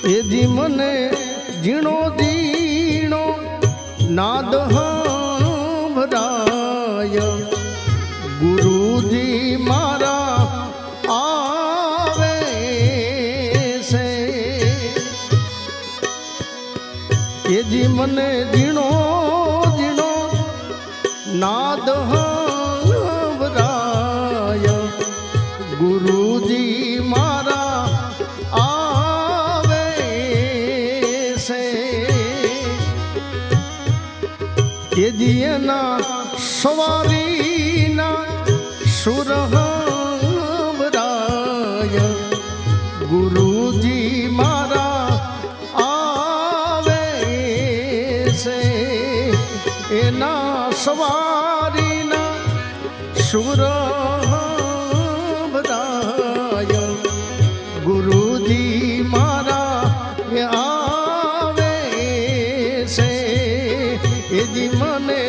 એજી મને ઝીણો ઝીણો નાદ સંભળાય ગુરુજી મારા આવે છે એજી મને ઝીણો ઝીણો નાદ સંભળાય ગુરુજી મારા આવે છે એજી એના સવારીના સુર સંભળાય ગુરુજી મારા આવે છે એના સવારીના સુર સંભળાય ગુરુજી મારા આવે છે એજી મને